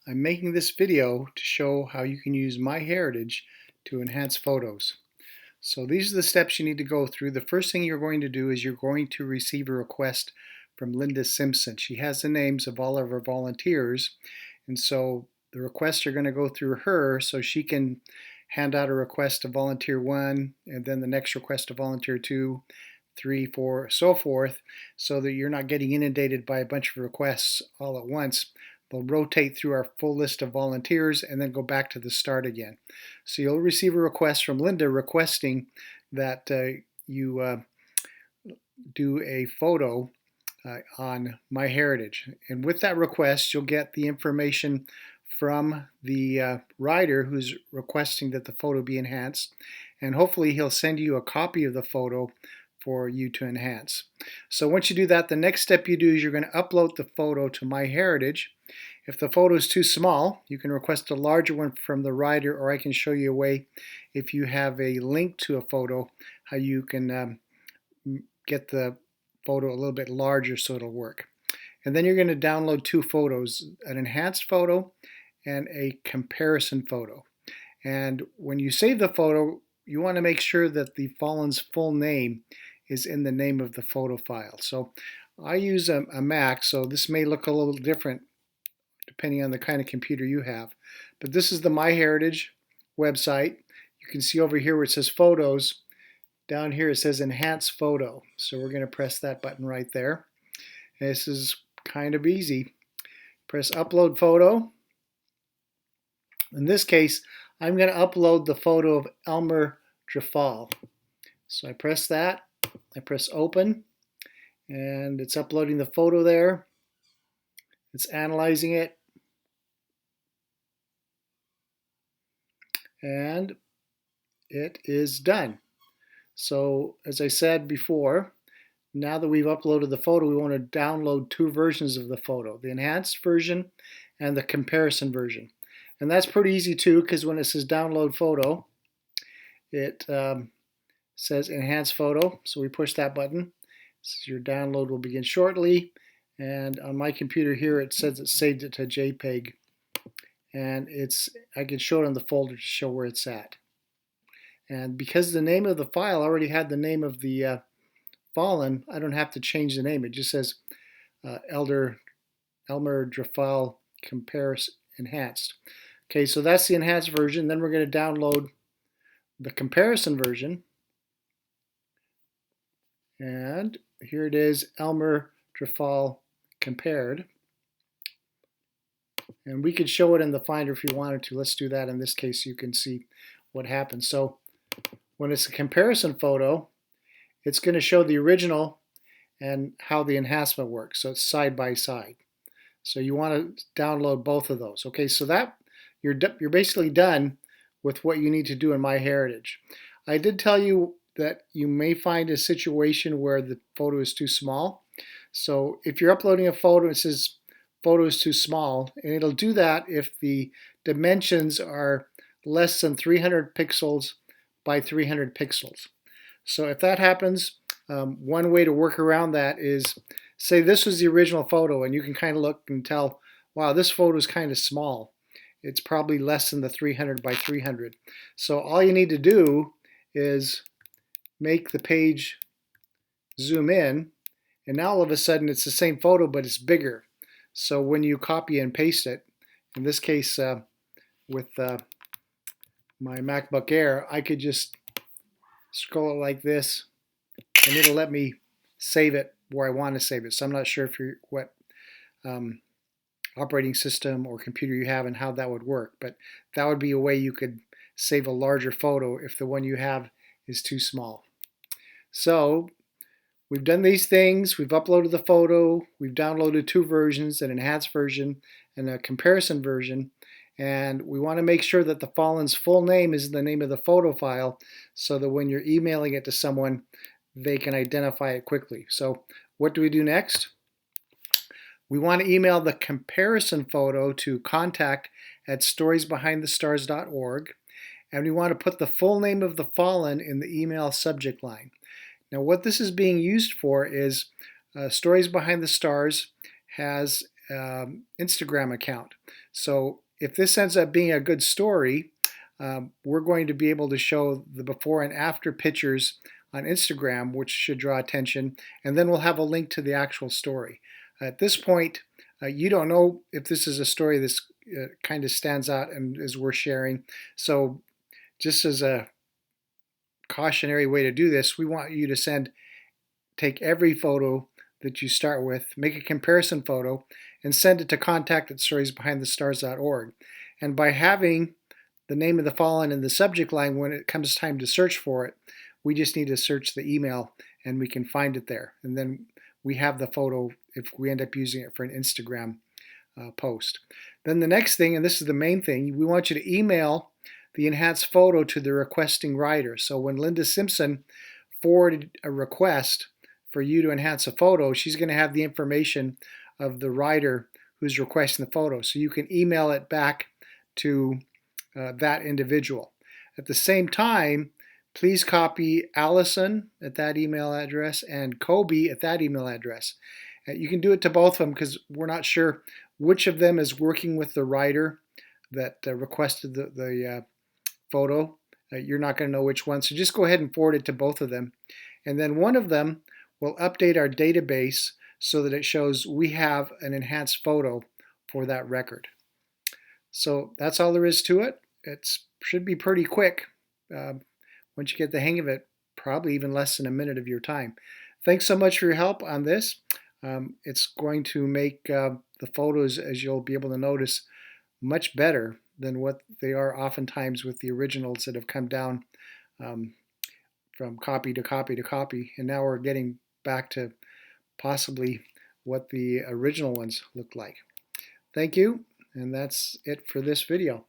I'm making this video to show how you can use MyHeritage to enhance photos. So these are the steps you need to go through. The first thing you're going to do is you're going to receive a request from Linda Simpson. She has the names of all of our volunteers, and so the requests are going to go through her so she can hand out a request to volunteer 1 and then the next request to volunteer 2, 3, 4, so forth, so that you're not getting inundated by a bunch of requests all at once. They'll rotate through our full list of volunteers and then go back to the start again. So you'll receive a request from Linda requesting that you do a photo on MyHeritage. And with that request, you'll get the information from the writer who's requesting that the photo be enhanced. And hopefully he'll send you a copy of the photo for you to enhance. So once you do that, the next step you do is you're going to upload the photo to MyHeritage. If the photo is too small, you can request a larger one from the writer, or I can show you a way, if you have a link to a photo, how you can get the photo a little bit larger so it'll work. And then you're going to download 2 photos, an enhanced photo and a comparison photo. And when you save the photo, you want to make sure that the fallen's full name is in the name of the photo file. So I use a Mac, so this may look a little different depending on the kind of computer you have. But this is the MyHeritage website. You can see over here where it says Photos, down here it says Enhance Photo. So we're going to press that button right there. And this is kind of easy. Press Upload Photo. In this case, I'm going to upload the photo of Elmer Drafal. So I press that, I press Open, and it's uploading the photo there. It's analyzing it, and it is done. So as I said before, now that we've uploaded the photo, we want to download 2 versions of the photo, the enhanced version and the comparison version. And that's pretty easy too, because when it says download photo, it says enhance photo. So we push that button. It says your download will begin shortly. And on my computer here, it says it saved it to JPEG. And I can show it on the folder to show where it's at. And because the name of the file already had the name of the fallen, I don't have to change the name. It just says Elmer Drafal Comparison Enhanced. Okay, so that's the enhanced version. Then we're going to download the comparison version. And here it is, Elmer Drafal Compared. And we could show it in the Finder if you wanted to. Let's do that in this case so you can see what happens. So when it's a comparison photo, it's going to show the original and how the enhancement works. So it's side by side. So you want to download both of those. Okay, so that you're basically done with what you need to do in MyHeritage. I did tell you that you may find a situation where the photo is too small. So if you're uploading a photo, it says photo is too small, and it'll do that if the dimensions are less than 300 pixels by 300 pixels. So if that happens, one way to work around that is, say this was the original photo, and you can kind of look and tell, wow, this photo is kind of small. It's probably less than the 300 by 300. So all you need to do is make the page zoom in, and now all of a sudden it's the same photo, but it's bigger. So when you copy and paste it, in this case with my MacBook Air, I could just scroll it like this, and it'll let me save it where I want to save it. So I'm not sure if you're what operating system or computer you have and how that would work, but that would be a way you could save a larger photo if the one you have is too small. So we've done these things. We've uploaded the photo. We've downloaded 2 versions, an enhanced version and a comparison version. And we want to make sure that the fallen's full name is the name of the photo file so that when you're emailing it to someone, they can identify it quickly. So what do we do next? We want to email the comparison photo to contact@storiesbehindthestars.org, and we want to put the full name of the fallen in the email subject line. Now what this is being used for is Stories Behind the Stars has Instagram account. So if this ends up being a good story, we're going to be able to show the before and after pictures on Instagram, which should draw attention, and then we'll have a link to the actual story. At this point, you don't know if this is a story that's kind of stands out and is worth sharing. So just as a cautionary way to do this, we want you to take every photo that you start with, make a comparison photo, and send it to contact@storiesbehindthestars.org. And by having the name of the fallen in the subject line when it comes time to search for it, we just need to search the email and we can find it there. And then we have the photo if we end up using it for an Instagram post. Then the next thing, and this is the main thing, we want you to email the enhanced photo to the requesting writer. So when Linda Simpson forwarded a request for you to enhance a photo, she's going to have the information of the writer who's requesting the photo. So you can email it back to that individual. At the same time, please copy Allison at that email address and Kobe at that email address. You can do it to both of them because we're not sure which of them is working with the writer that requested the photo. You're not going to know which one, so just go ahead and forward it to both of them. And then one of them will update our database so that it shows we have an enhanced photo for that record. So that's all there is to it. It should be pretty quick. Once you get the hang of it, probably even less than a minute of your time. Thanks so much for your help on this. It's going to make the photos, as you'll be able to notice, much better than what they are oftentimes with the originals that have come down from copy to copy to copy. And now we're getting back to possibly what the original ones look like. Thank you, and that's it for this video.